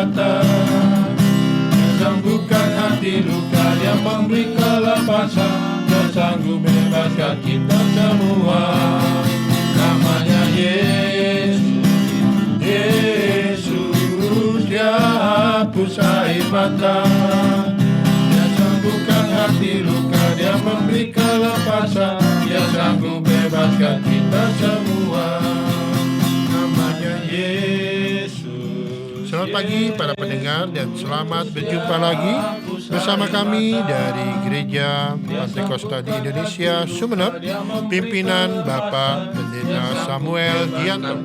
mata, Dia sembuhkan hati luka, Dia memberi kelepasan, Dia sanggup bebaskan kita semua. Namanya Yesus, Yesus, Dia hapus air mata, Dia sembuhkan hati luka, Dia memberi kelepasan, Dia sanggup bebaskan kita semua. Namanya Yesus. Selamat pagi para pendengar dan selamat berjumpa lagi bersama kami dari Gereja Pantai Kosta di Indonesia, Sumeneb, pimpinan Bapak Pendeta Samuel Gianto.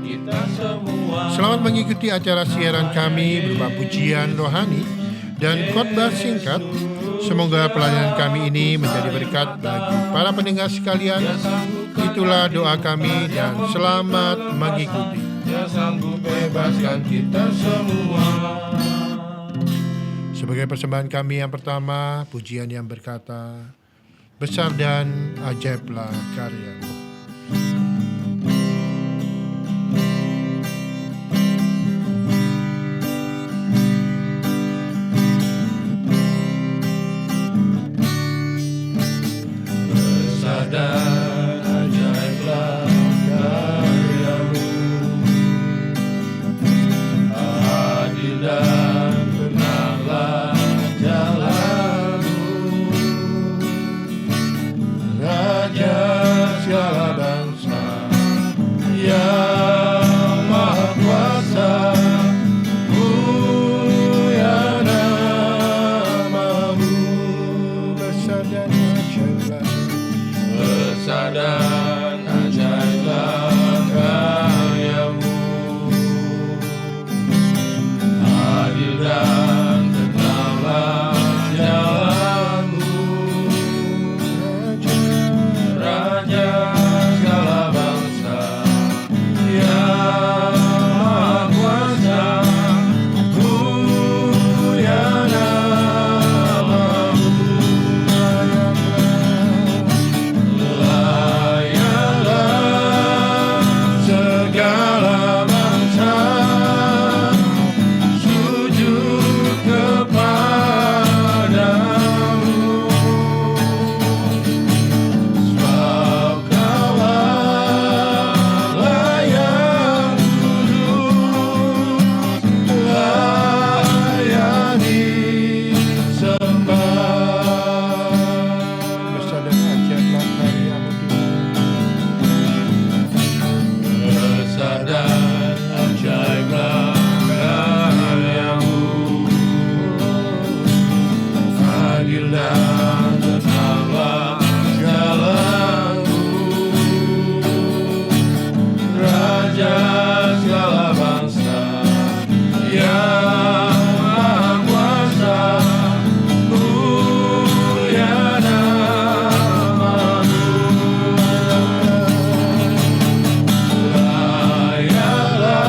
Selamat mengikuti acara siaran kami berupa pujian rohani dan khotbah singkat. Semoga pelayanan kami ini menjadi berkat bagi para pendengar sekalian. Itulah doa kami dan selamat mengikuti. Dia sanggup bebaskan kita semua. Sebagai persembahan kami yang pertama, pujian yang berkata, besar dan ajaiblah karya-Mu. Besar dan ajaiblah karya-Mu, adil dan benarlah jalan-Mu, Raja segala bangsa yang maha kuasa, mulia nama-Mu. Besar dan ajaiblah, besar dan ajaiblah karya-Mu, adil dan tenanglah jalan-Mu, Raja segala bangsa yang maha kuasa, mulia nama-Mu. Layanlah segala bangsa sujud kepadamu, sebab Kaulah yang kudus, layak disembah. besar dan ajaiblah karya-Mu Tuhan. Besar dan ajaiblah karya-Mu, adil dan tenanglah jalan-Mu, Raja segala bangsa yang maha kuasa, mulia nama-Mu. Layanlah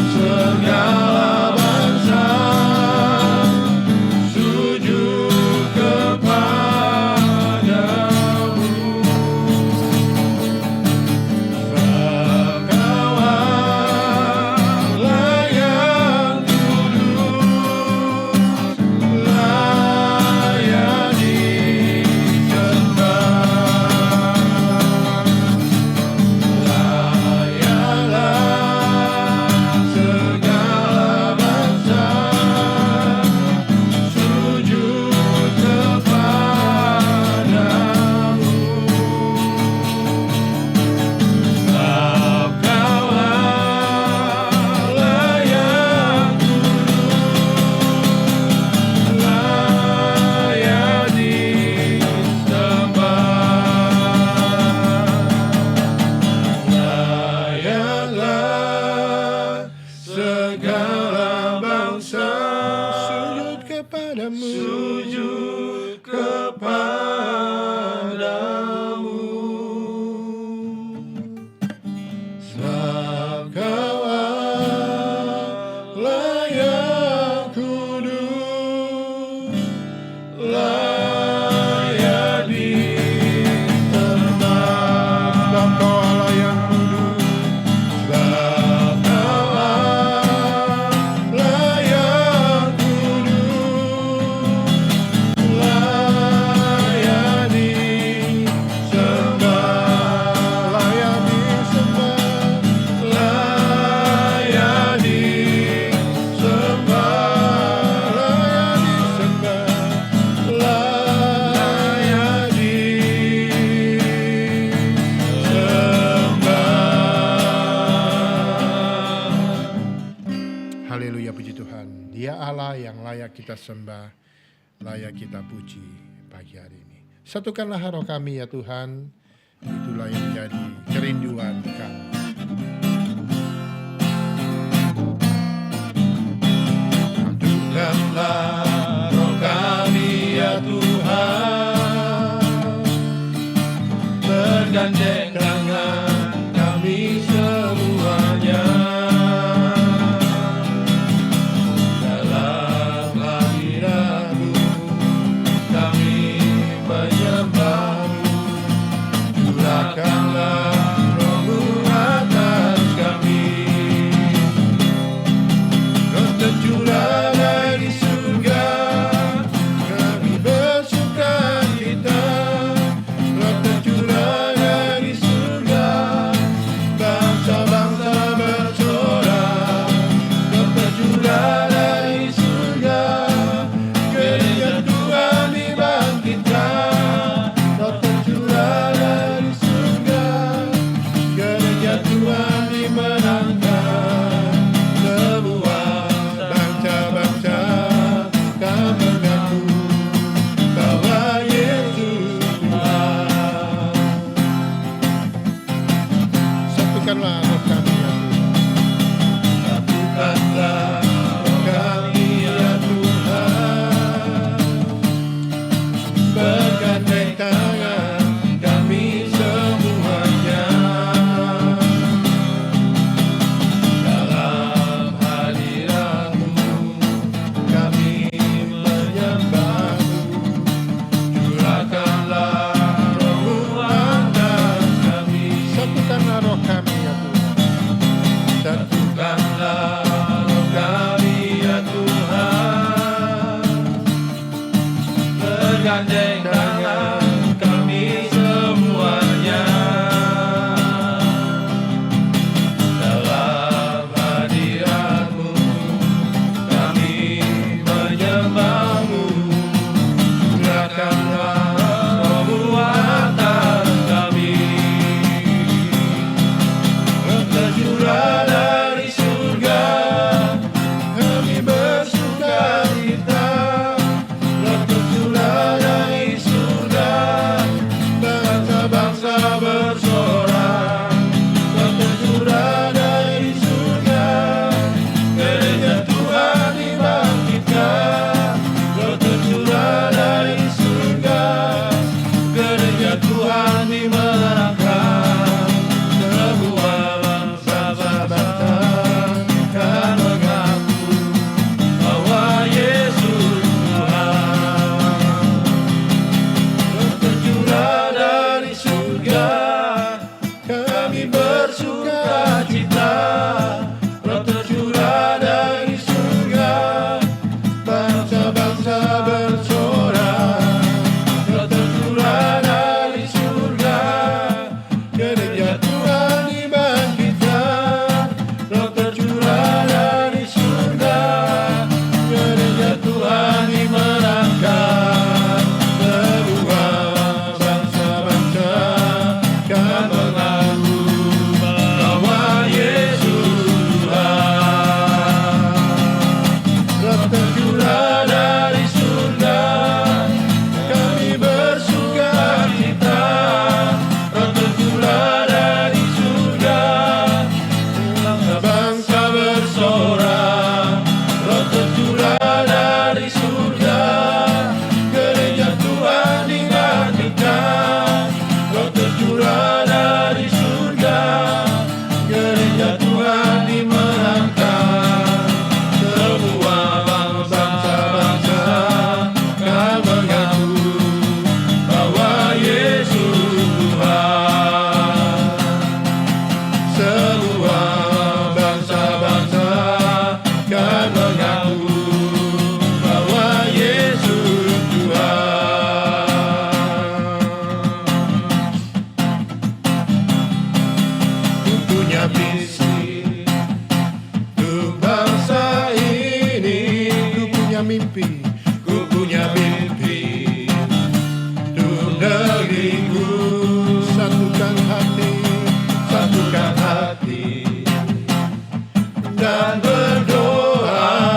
segala bangsa sujud kepadamu, sebab Kaulah yang kudus, layak disembah. Layanlah segala bangsa sujud kepadamu, sebab Kaulah yang kudus, layak disembah. Layanlah segala bangsa Sujud kepadamu, sujud kepadamu, sebab Kaulah yang kudus, layak disembah. sebab Kaulah yang kudus, Sebab Kaulah Haleluya, puji Tuhan. Dia Allah yang layak kita sembah, layak kita puji pagi hari ini. Satukanlah roh kami ya Tuhan, itulah yang menjadi kerinduan kami. Satukanlah roh kami ya Tuhan, bergandeng tangan kami semuanya. Dalam hadirat-Mu kami menyembah-Mu, curahkanlah roh-Mu atas kami. Roh tercurah dari surga, kami bersukacita. Roh tercurah dari surga, bangsa-bangsa bersorak. Roh tercurah dari surga, gereja Tuhan dibangkitkan. Roh tercurah dari surga, gereja Tuhan dimenangkan. Semua bangsa-bangsa kan mengaku bahwa Yesus Tuhan. Satukanlah roh kami ya Tuhan. Satukanlah roh kami ya Tuhan, bergandeng tangan kami semuanya. Dalam hadirat-Mu kami menyembah-Mu, curahkanlah roh-Mu atas kami. Satukanlah roh kami ya Tuhan. Satukanlah roh kami ya Tuhan, bergandeng tangan kami semuanya. Dalam hadirat-Mu kami menyembah-Mu, curahkanlah roh-Mu atas kami. Roh tercurah dari surga, kami bersukacita. Roh tercurah dari surga, bangsa-bangsa bersorak. Roh tercurah dari surga, gereja Tuhan dibangkitkan. Roh tercurah dari surga, gereja Tuhan dimenangkan. Semua bangsa-bangsa kan mengaku bahwa Yesus Tuhan. Roh tercurah dari surga, kami bersukacita. Roh tercurah dari surga, bangsa-bangsa bersorak. Roh tercurah dari surga, gereja Tuhan dibangkitkan. Roh tercurah dari surga, gereja Tuhan dimenangkan. Semua bangsa-bangsa kan mengaku bahwa Yesus Tuhan. Roh tercurah dari surga, kami bersukacita. Roh tercurah dari surga, bangsa bersorak. Roh tercurah dari surga, gereja Tuhan dibangkitkan. Roh tercurah dari surga, gereja Tuhan dimenangkan. Semua bangsa-bangsa kan mengaku bahwa Yesus Tuhan. Semua bangsa-bangsa kan mengaku bahwa Yesus Tuhan. Ku punya visi untuk bangsa ini. Ku punya mimpi, Ku punya mimpi untuk negeriku. satukan hati, Satukan hati dan berdoa.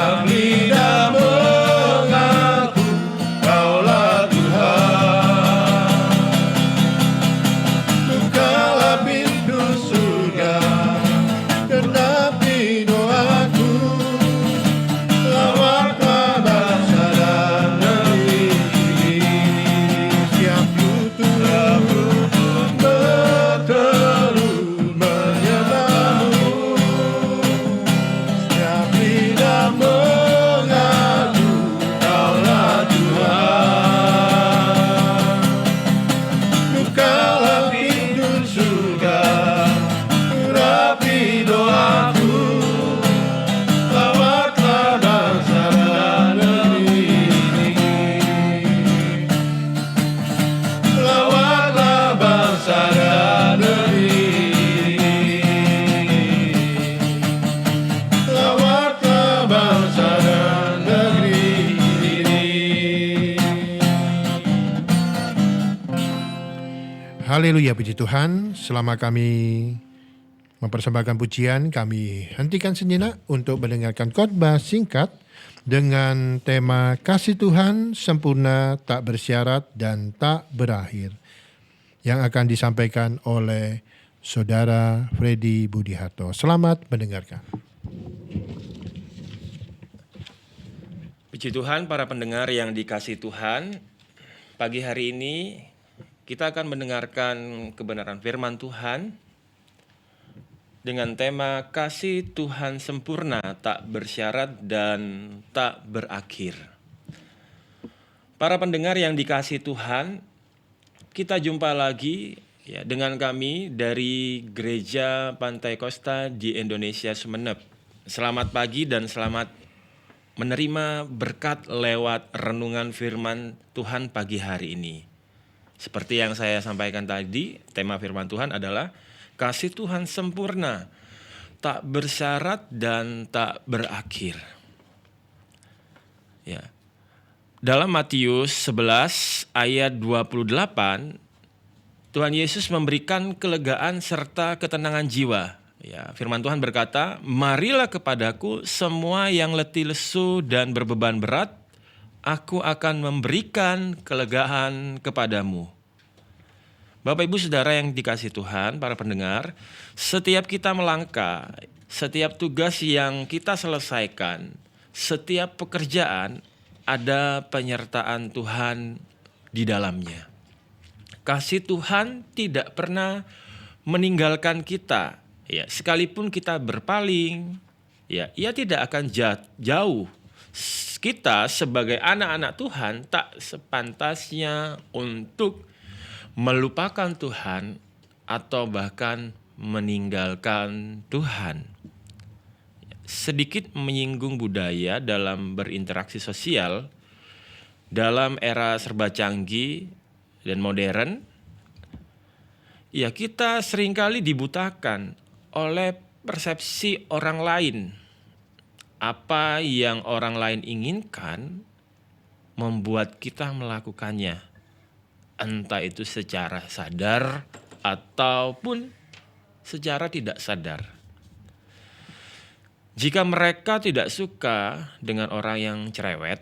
Setiap lidah mengaku Kaulah Tuhan. Bukalah pintu surga, genapi doaku. Lawatlah bangsa dan negeri ini. Siap lutut berteru menyembahmu. Setiap lidah mengaku Kaulah Tuhan. Bukalah pintu surga, urapi doaku. Lawatlah bangsa dan negeri ini. Lawatlah bangsa dan negeri ini. Lawatlah bangsa dan negeri ini. Haleluya, puji Tuhan. Selama kami mempersembahkan pujian, kami hentikan sejenak untuk mendengarkan khotbah singkat dengan tema Kasih Tuhan sempurna, tak bersyarat dan tak berakhir, yang akan disampaikan oleh Saudara Freddy Budiharto. Selamat mendengarkan. Puji Tuhan, para pendengar yang dikasihi Tuhan, pagi hari ini kita akan mendengarkan kebenaran firman Tuhan dengan tema Kasih Tuhan sempurna, tak bersyarat dan tak berakhir. Para pendengar yang dikasihi Tuhan, kita jumpa lagi ya dengan kami dari Gereja Pantai Kosta di Indonesia Sumeneb. Selamat pagi dan selamat menerima berkat lewat renungan firman Tuhan pagi hari ini. Seperti yang saya sampaikan tadi, tema firman Tuhan adalah Kasih Tuhan sempurna, tak bersyarat dan tak berakhir. Ya. Dalam Matius 11 ayat 28, Tuhan Yesus memberikan kelegaan serta ketenangan jiwa. Ya, firman Tuhan berkata, "Marilah kepadaku semua yang letih lesu dan berbeban berat, aku akan memberikan kelegaan kepadamu." Bapak Ibu Saudara yang dikasihi Tuhan, para pendengar, setiap kita melangkah, setiap tugas yang kita selesaikan, setiap pekerjaan ada penyertaan Tuhan di dalamnya. Kasih Tuhan tidak pernah meninggalkan kita. Ya, sekalipun kita berpaling, ya, Ia tidak akan jauh. Kita sebagai anak-anak Tuhan tak sepantasnya untuk melupakan Tuhan atau bahkan meninggalkan Tuhan. Sedikit menyinggung budaya dalam berinteraksi sosial dalam era serba canggih dan modern. Ya, kita seringkali dibutakan oleh persepsi orang lain. Apa yang orang lain inginkan membuat kita melakukannya. Entah itu secara sadar ataupun secara tidak sadar. Jika mereka tidak suka dengan orang yang cerewet,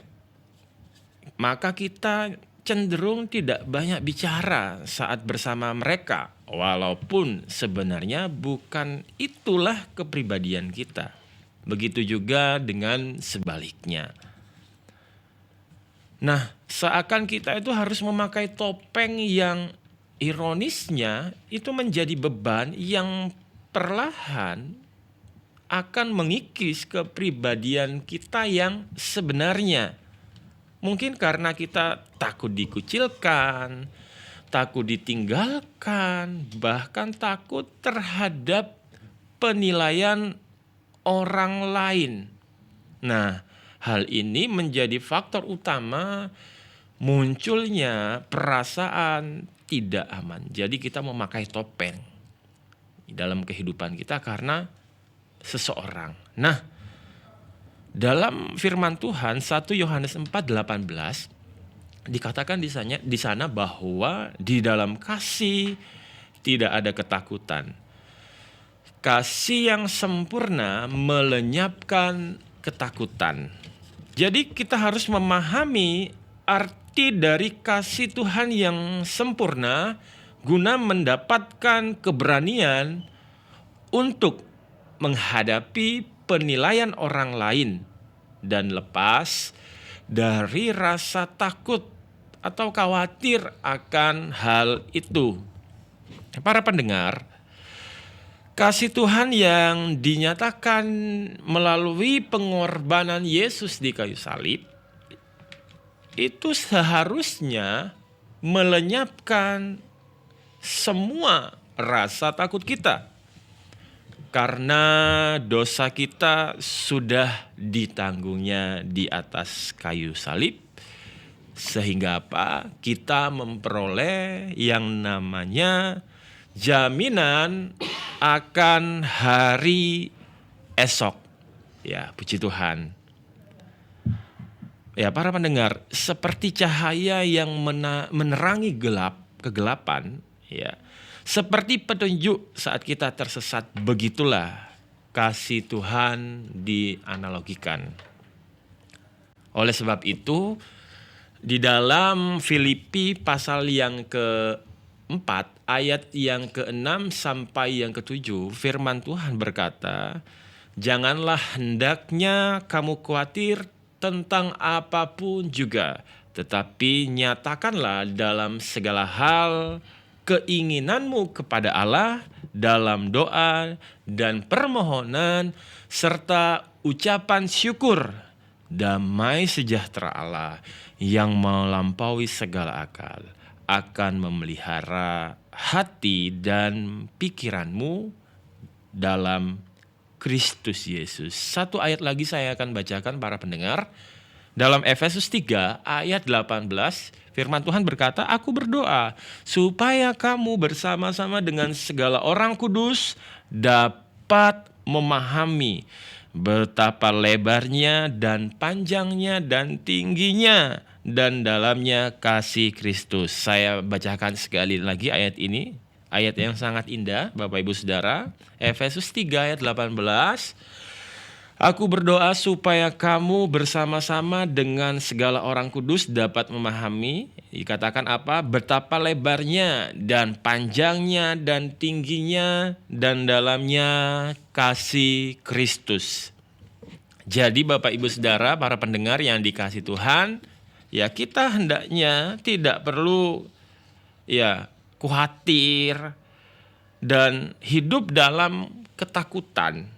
maka kita cenderung tidak banyak bicara saat bersama mereka, walaupun sebenarnya bukan itulah kepribadian kita. Begitu juga dengan sebaliknya. Nah, seakan kita itu harus memakai topeng yang ironisnya itu menjadi beban yang perlahan akan mengikis kepribadian kita yang sebenarnya. Mungkin karena kita takut dikucilkan, takut ditinggalkan, bahkan takut terhadap penilaian orang lain. Nah, hal ini menjadi faktor utama munculnya perasaan tidak aman. Jadi kita memakai topeng dalam kehidupan kita karena seseorang. Nah, dalam firman Tuhan 1 Yohanes 4:18 dikatakan di sana bahwa di dalam kasih tidak ada ketakutan. Kasih yang sempurna melenyapkan ketakutan. Jadi kita harus memahami arti dari kasih Tuhan yang sempurna guna mendapatkan keberanian untuk menghadapi penilaian orang lain dan lepas dari rasa takut atau khawatir akan hal itu. Para pendengar, kasih Tuhan yang dinyatakan melalui pengorbanan Yesus di kayu salib itu seharusnya melenyapkan semua rasa takut kita. Karena dosa kita sudah ditanggungnya di atas kayu salib. Sehingga apa? Kita memperoleh yang namanya jaminan akan hari esok. Ya, puji Tuhan. Ya, para pendengar, seperti cahaya yang menerangi kegelapan, ya. Seperti petunjuk saat kita tersesat, begitulah kasih Tuhan dianalogikan. Oleh sebab itu, di dalam Filipi pasal yang ke-4, ayat yang ke-6 sampai yang ke-7, firman Tuhan berkata, "Janganlah hendaknya kamu khawatir tentang apapun juga, tetapi nyatakanlah dalam segala hal keinginanmu kepada Allah dalam doa dan permohonan serta ucapan syukur. Damai sejahtera Allah yang melampaui segala akal akan memelihara hati dan pikiranmu dalam Kristus Yesus." Satu ayat lagi saya akan bacakan para pendengar. Dalam Efesus 3 ayat 18, firman Tuhan berkata, "Aku berdoa supaya kamu bersama-sama dengan segala orang kudus dapat memahami betapa lebarnya dan panjangnya dan tingginya dan dalamnya kasih Kristus." Saya bacakan sekali lagi ayat ini, ayat yang sangat indah Bapak Ibu Saudara. Efesus 3 ayat 18. "Aku berdoa supaya kamu bersama-sama dengan segala orang kudus dapat memahami," dikatakan apa? "Betapa lebarnya dan panjangnya dan tingginya dan dalamnya kasih Kristus." Jadi Bapak Ibu Saudara, para pendengar yang dikasihi Tuhan, ya kita hendaknya tidak perlu khawatir dan hidup dalam ketakutan.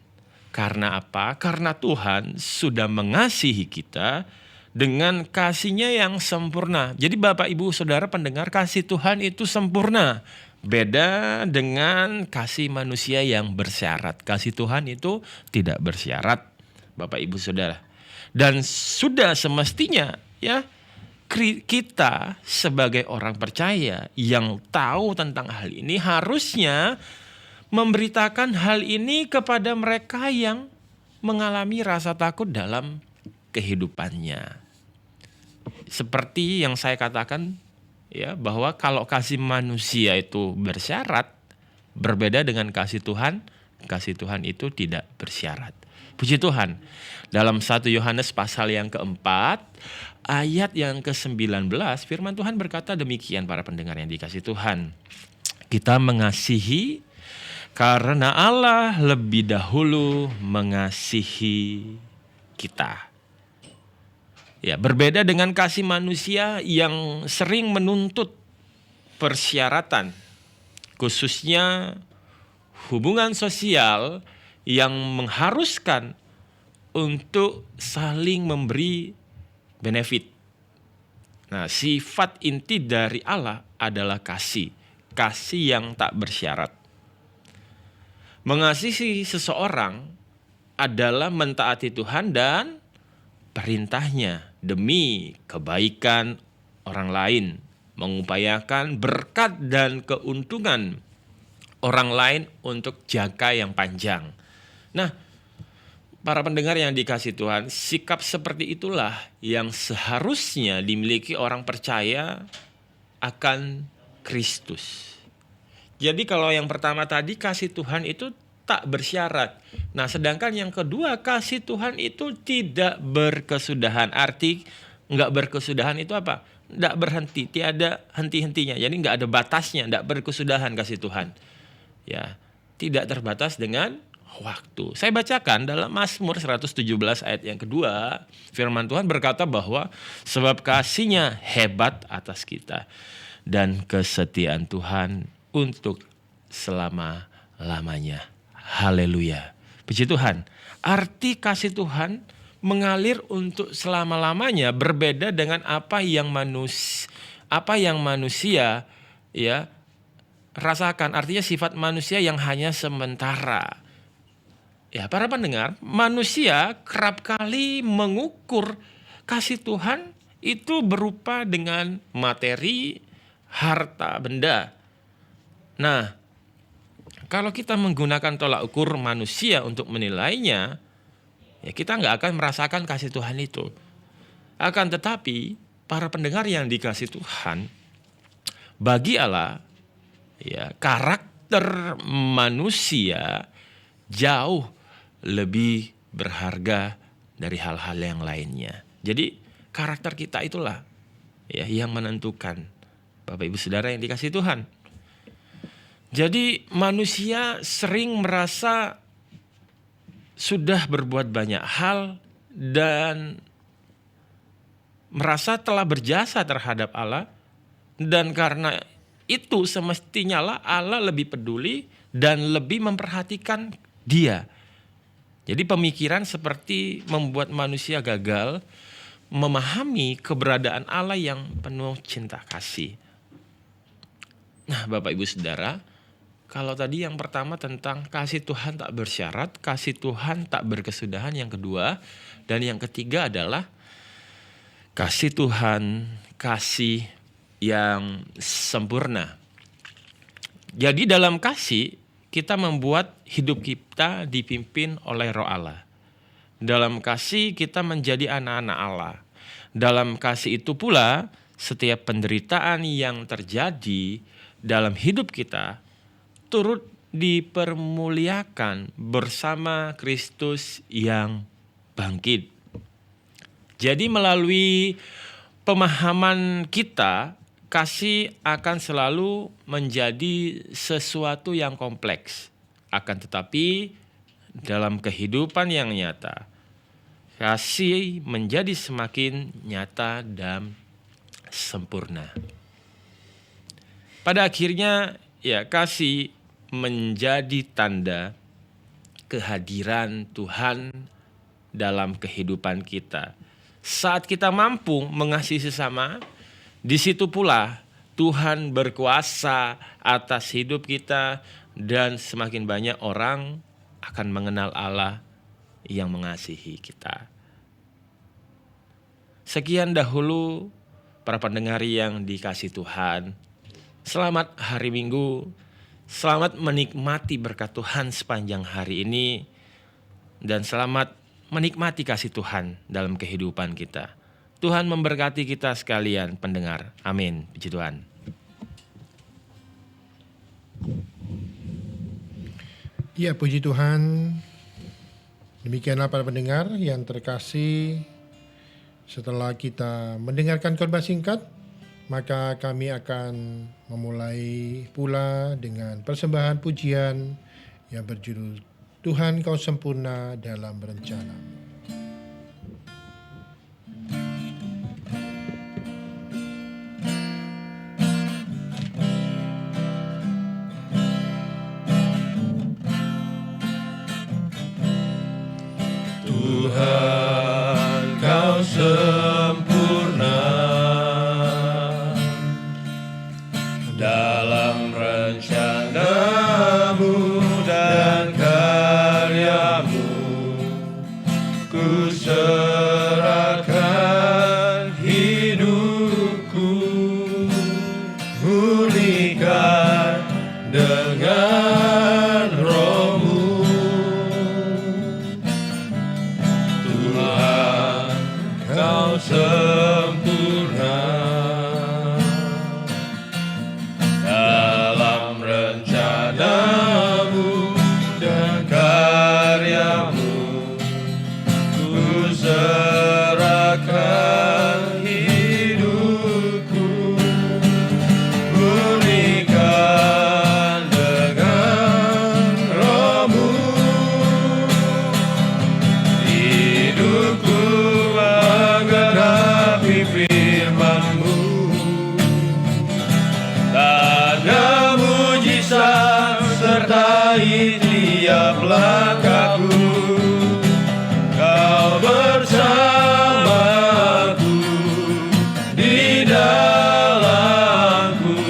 Karena apa? Karena Tuhan sudah mengasihi kita dengan kasih-Nya yang sempurna. Jadi Bapak Ibu Saudara pendengar, kasih Tuhan itu sempurna. Beda dengan kasih manusia yang bersyarat. Kasih Tuhan itu tidak bersyarat, Bapak Ibu Saudara. Dan sudah semestinya ya kita sebagai orang percaya yang tahu tentang hal ini harusnya memberitakan hal ini kepada mereka yang mengalami rasa takut dalam kehidupannya. Seperti yang saya katakan ya, bahwa kalau kasih manusia itu bersyarat, berbeda dengan kasih Tuhan itu tidak bersyarat. Puji Tuhan. Dalam 1 Yohanes pasal yang keempat, ayat yang ke-19, firman Tuhan berkata demikian para pendengar yang dikasihi Tuhan. Kita mengasihi karena Allah lebih dahulu mengasihi kita. Ya, berbeda dengan kasih manusia yang sering menuntut persyaratan, khususnya hubungan sosial yang mengharuskan untuk saling memberi benefit. Nah, sifat inti dari Allah adalah kasih yang tak bersyarat. Mengasihi seseorang adalah mentaati Tuhan dan perintahnya demi kebaikan orang lain, mengupayakan berkat dan keuntungan orang lain untuk jangka yang panjang. Nah, para pendengar yang dikasihi Tuhan, sikap seperti itulah yang seharusnya dimiliki orang percaya akan Kristus. Jadi kalau yang pertama tadi, kasih Tuhan itu tak bersyarat. Nah, sedangkan yang kedua, kasih Tuhan itu tidak berkesudahan. Arti nggak berkesudahan itu apa? Nggak berhenti, tiada henti-hentinya. Jadi nggak ada batasnya, nggak berkesudahan kasih Tuhan. Ya, tidak terbatas dengan waktu. Saya bacakan dalam Mazmur 117 ayat yang kedua, firman Tuhan berkata bahwa sebab kasih-Nya hebat atas kita dan kesetiaan Tuhan untuk selama-lamanya. Haleluya. Puji Tuhan. Arti kasih Tuhan mengalir untuk selama-lamanya berbeda dengan apa yang manusia ya rasakan. Artinya sifat manusia yang hanya sementara. Ya, para pendengar, manusia kerap kali mengukur kasih Tuhan itu berupa dengan materi, harta, benda. Nah, kalau kita menggunakan tolak ukur manusia untuk menilainya, ya kita nggak akan merasakan kasih Tuhan itu. Akan tetapi, para pendengar yang dikasih Tuhan, bagi Allah, ya karakter manusia jauh lebih berharga dari hal-hal yang lainnya. Jadi karakter kita itulah ya yang menentukan, Bapak Ibu Saudara yang dikasih Tuhan. Jadi manusia sering merasa sudah berbuat banyak hal dan merasa telah berjasa terhadap Allah, dan karena itu semestinya lah Allah lebih peduli dan lebih memperhatikan dia. Jadi pemikiran seperti membuat manusia gagal memahami keberadaan Allah yang penuh cinta kasih. Nah, Bapak Ibu Saudara, kalau tadi yang pertama tentang kasih Tuhan tak bersyarat, kasih Tuhan tak berkesudahan yang kedua, dan yang ketiga adalah kasih Tuhan, kasih yang sempurna. Jadi dalam kasih kita membuat hidup kita dipimpin oleh Roh Allah. Dalam kasih kita menjadi anak-anak Allah. Dalam kasih itu pula setiap penderitaan yang terjadi dalam hidup kita turut dipermuliakan bersama Kristus yang bangkit. Jadi melalui pemahaman kita, kasih akan selalu menjadi sesuatu yang kompleks. Akan tetapi dalam kehidupan yang nyata, kasih menjadi semakin nyata dan sempurna. Pada akhirnya ya kasih menjadi tanda kehadiran Tuhan dalam kehidupan kita. Saat kita mampu mengasihi sesama, di situ pula Tuhan berkuasa atas hidup kita dan semakin banyak orang akan mengenal Allah yang mengasihi kita. Sekian dahulu para pendengar yang dikasihi Tuhan. Selamat hari Minggu, selamat menikmati berkat Tuhan sepanjang hari ini, dan selamat menikmati kasih Tuhan dalam kehidupan kita. Tuhan memberkati kita sekalian pendengar. Amin. Puji Tuhan. Ya, puji Tuhan. Demikianlah para pendengar yang terkasih. Setelah kita mendengarkan khotbah singkat, maka kami akan memulai pula dengan persembahan pujian yang berjudul Tuhan Kau Sempurna dalam Rencana. Tuhan Kau sempurna dalam rencana-Mu dan karya-Mu. Ku serahkan hidupku, murnikan dengan Roh-Mu. Tuhan Kau sempurna dalam rencana-Mu dan serahkan hidupku, murnikan dengan rohmu. Hidupku menggenapi firman-Mu, tanda mujizat sertai tiap langkahku. Kau bersamaku, di dalamku,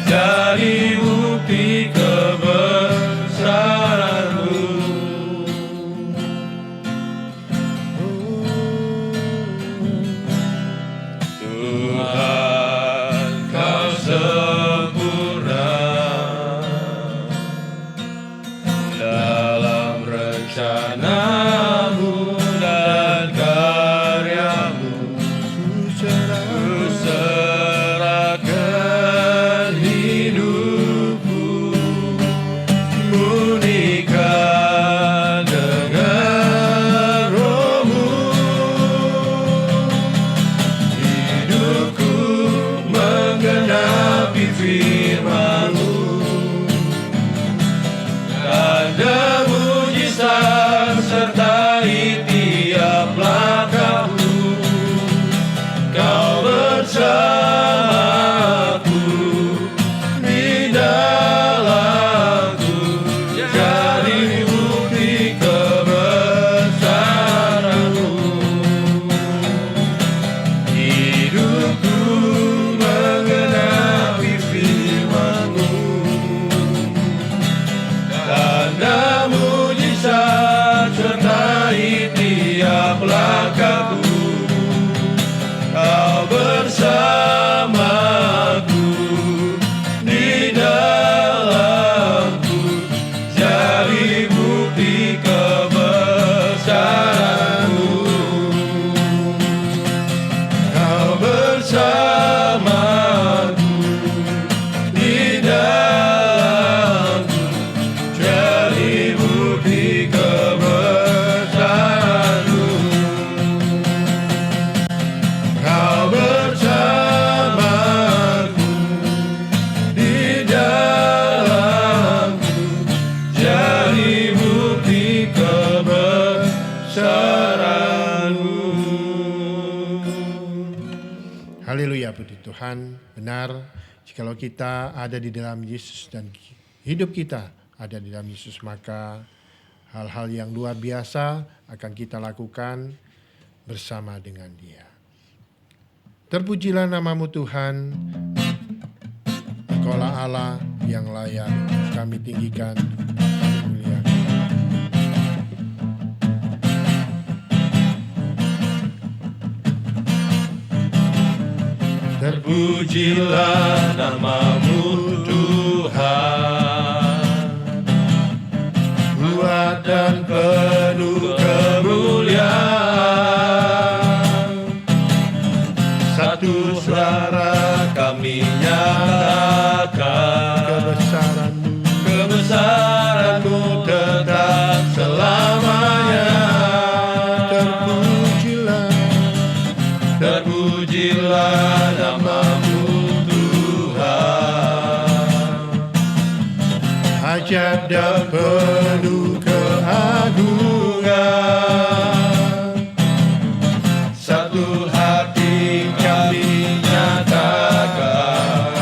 jadi bukti kebesaran-Mu. Tuhan, Kau sempurna dalam rencana-Mu dan karya-Mu. Ku serahkan hidupku, murnikan dengan rohmu. Hidupku menggenapi firman-Mu, tanda mujizat sertai tiap langkahku. Kau bersamaku, di dalamku, jadi bukti kebesaran-Mu. Hidupku menggenapi firman-Mu, tanda mujizat sertai tiap langkahku. Kau bersamaku, di dalamku, jadi bukti kebesaran-Mu. Kau bersamaku, di dalamku, jadi bukti kebesaran-Mu. Kau bersamaku, di dalamku, jadi bukti kebesaran-Mu. Haleluya, puji Tuhan. Benar, jikalau kita ada di dalam Yesus dan hidup kita ada di dalam Yesus, maka hal-hal yang luar biasa akan kita lakukan bersama dengan Dia. Terpujilah nama-Mu Tuhan, Engkaulah Allah yang layak kami tinggikan, kami muliakan. Terpujilah nama-Mu Tuhan, kuat dan penuh kemuliaan. Satu suara kami nyatakan, kebesaran-Mu tetap selamanya. Terpujilah nama-Mu Tuhan, Hajat dan penuh keagungan. satu hati kami nyatakan,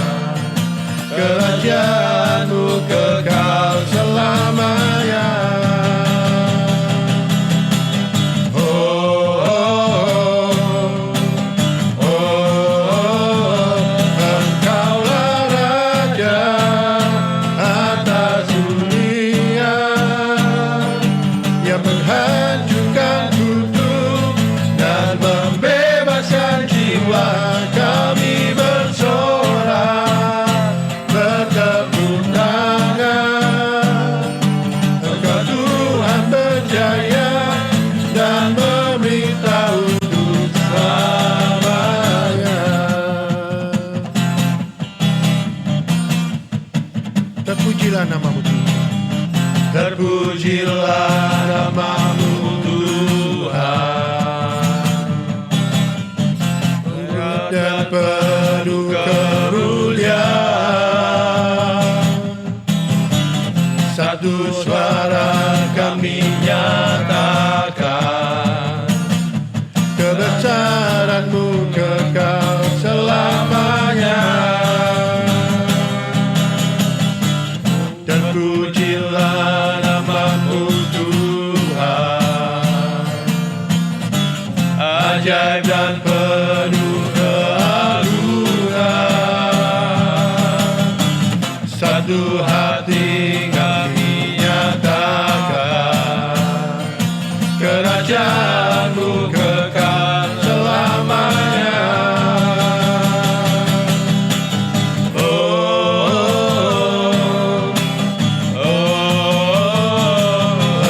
Kerajaan-Mu kekal selamanya. Engkaulah Raja atas dunia, yang menghancurkan kutuk dan membebaskan jiwa. Kami bersorak, bertepuk tangan. Engkau Tuhan berjaya dan memerintah untuk selamanya. Terpujilah nama-Mu Tuhan. terpujilah nama-Mu Tuhan. kebenaran-Mu kekal selamanya. Dan pujilah nama-Mu Tuhan, ajaib dan penuh keagungan. Satu hati kami nyatakan, kerajaan-Mu kekal selamanya.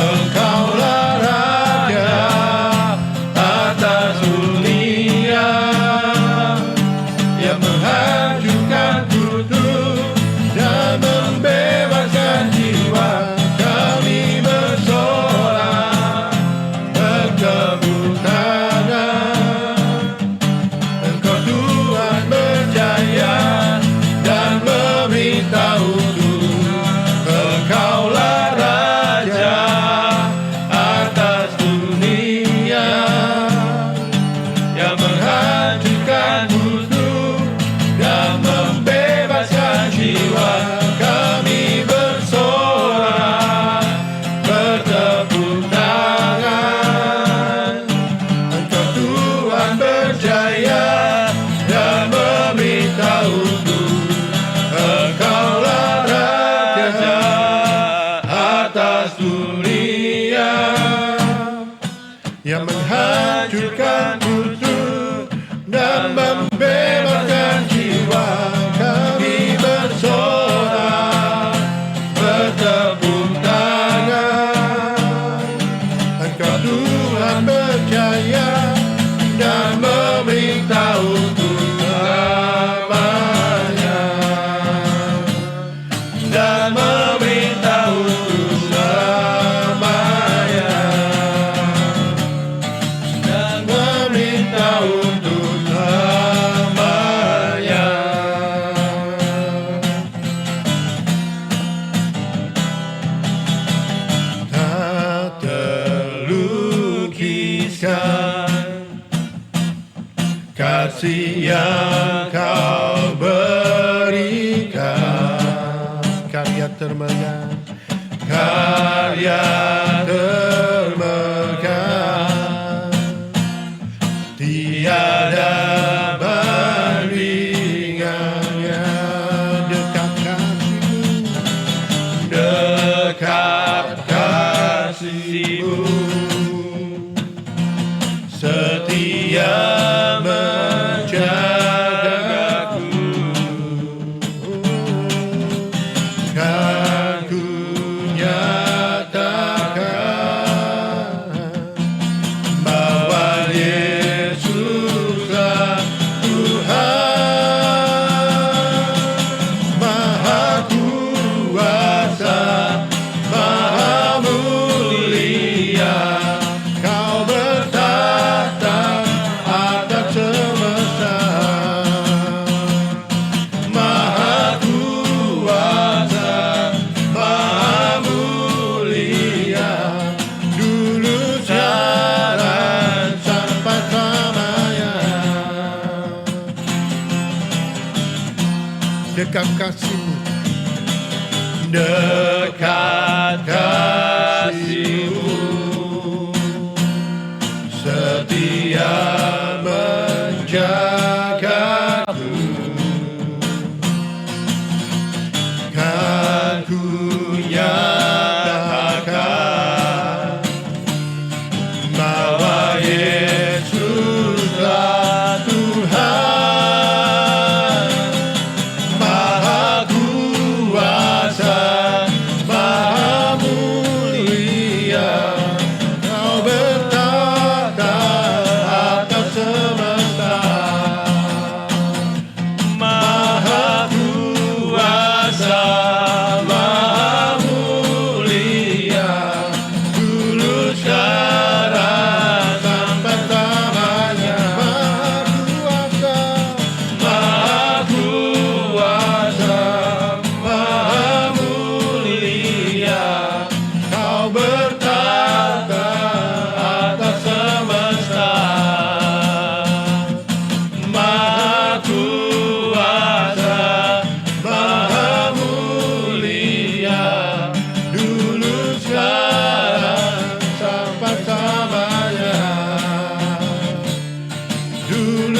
Engkaulah Raja atas dunia, yang menghancurkan kutuk dan membebaskan jiwa kami bersorak bertepuk tangan. Engkau Tuhan berjaya dan memberitahu Engkaulah Raja atas dunia, yang menghancurkan kutuk dan membebaskan jiwa kami bersorak bertepuk tangan. Engkau Tuhan berjaya dan memberitahu Engkaulah Raja atas dunia, yang menghancurkan kutuk dan membebaskan jiwa kami bersorak bertepuk tangan. Engkau Tuhan berjaya dan memberitahu selamanya, dan memberitahu selamanya, dan memberitahu selamanya. Tak terlukiskan kasih yang Kau berikan. Karya termegah, karya termegah, tiada bandingannya. Dekat kasih-Mu, dekat kasih-Mu, setia menjagaku. Kan ku nyatakan bahwa Yesuslah Tuhan, Maha Kuasa, Maha Mulia. Kau bertata atas semesta, Maha Kuasa, Maha Mulia, dulu sekarang sampai selamanya. Dekat kasih-Mu, dekat kasih-Mu, setia menjagaku. Kan ku nyatakan bahwa Yesuslah Tuhan, Maha Kuasa, Maha Mulia. Kau bertata atas semesta,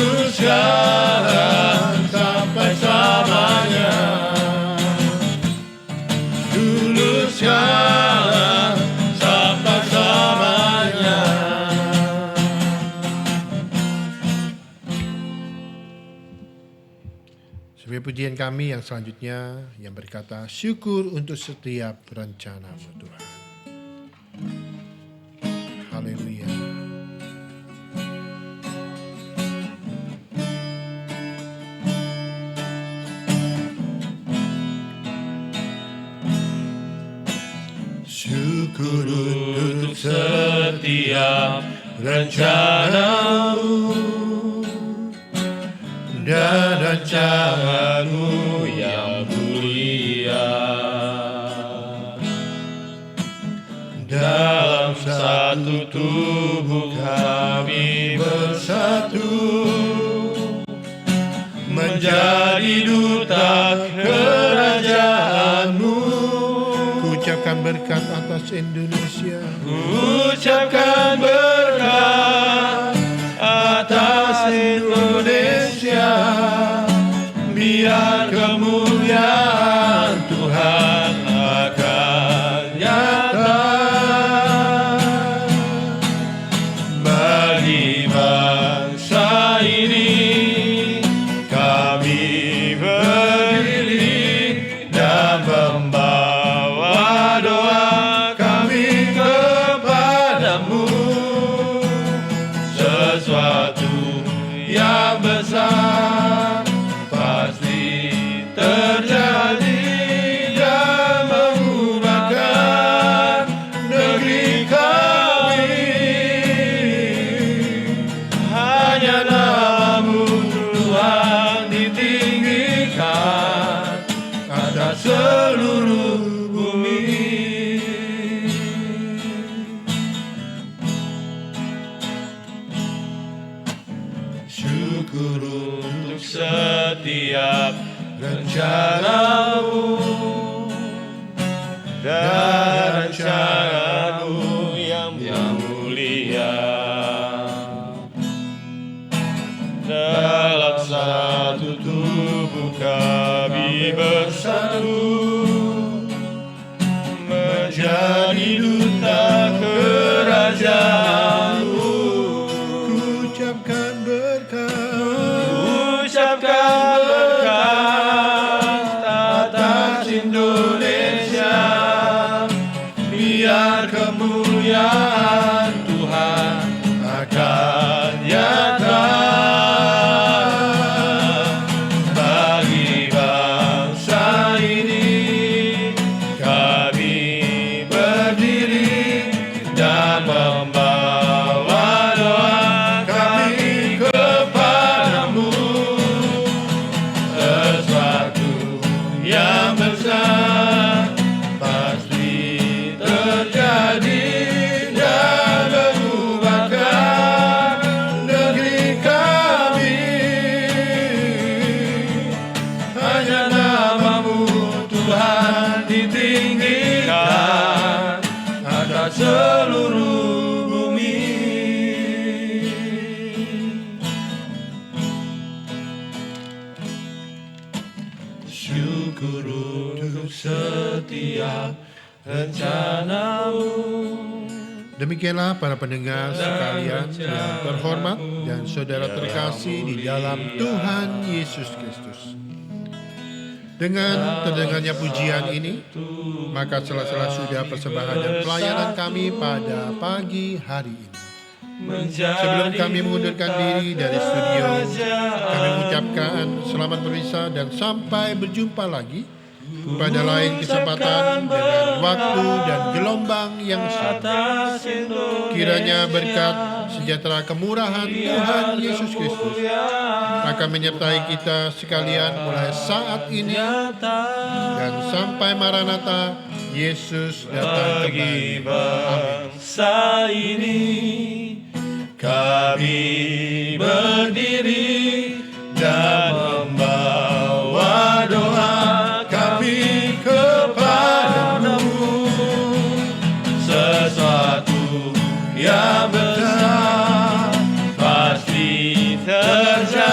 dulu sekarang sampai selamanya. Dulu sekarang sampai selamanya. Sebagai pujian kami yang selanjutnya yang berkata, syukur untuk setiap rencana-Mu Tuhan. Haleluya. Syukur untuk setiap rencana-Mu dan rencana-Mu yang mulia. Dalam satu tubuh kami bersatu, menjadi duta kerajaan-Mu. Ucapkan berkat atas Indonesia. Ucapkan berkat atas Indonesia. Biar kemuliaan Tuhan akan nyata bagi bangsa ini. Kami berdiri dan membawa doa kami kepadamu. Sesuatu yang besar pasti terjadi dan mengubahkan negeri kami. Hanya nama-Mu Tuhan ditinggikan atas seluruh bumi. Syukur untuk setiap rencana-Mu dan rencana-Mu yang mulia. Dalam satu tubuh kami bersatu, menjadi duta kerajaan-Mu. Ucapkan berkat. Ucapkan berkat atas Indonesia. Biar kemuliaan Tuhan akan nyata bagi bangsa ini. Kami berdiri dan membawa doa kami kepadamu. Sesuatu yang besar pasti terjadi dan mengubahkan negeri kami. Hanya nama-Mu Tuhan ditinggikan atas seluruh bumi. Syukur untuk setiap rencana-Mu. Demikianlah para pendengar sekalian yang terhormat dan saudara terkasih di dalam Tuhan Yesus Kristus. Dengan terdengarnya pujian ini, maka sela-sela sudah persembahan dan pelayanan kami pada pagi hari ini. Sebelum kami mengundurkan diri dari studio, kami mengucapkan selamat berpisah dan sampai berjumpa lagi pada lain kesempatan dengan waktu dan gelombang yang sama. Kiranya berkat sejahtera kemurahan Tuhan Yesus Kristus akan menyertai kita sekalian mulai saat ini dan sampai Maranatha, Yesus datang kembali. Bangsa ini kami berdiri dan membawa doa kami kepadamu. Sesuatu yang besar pasti terjadi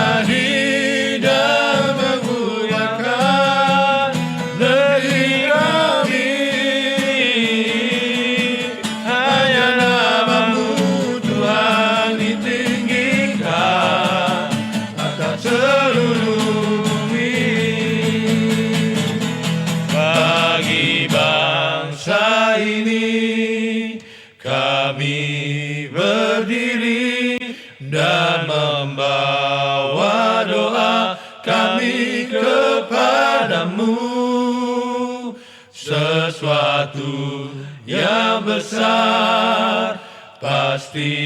sesuatu yang besar pasti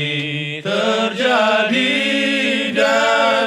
terjadi dan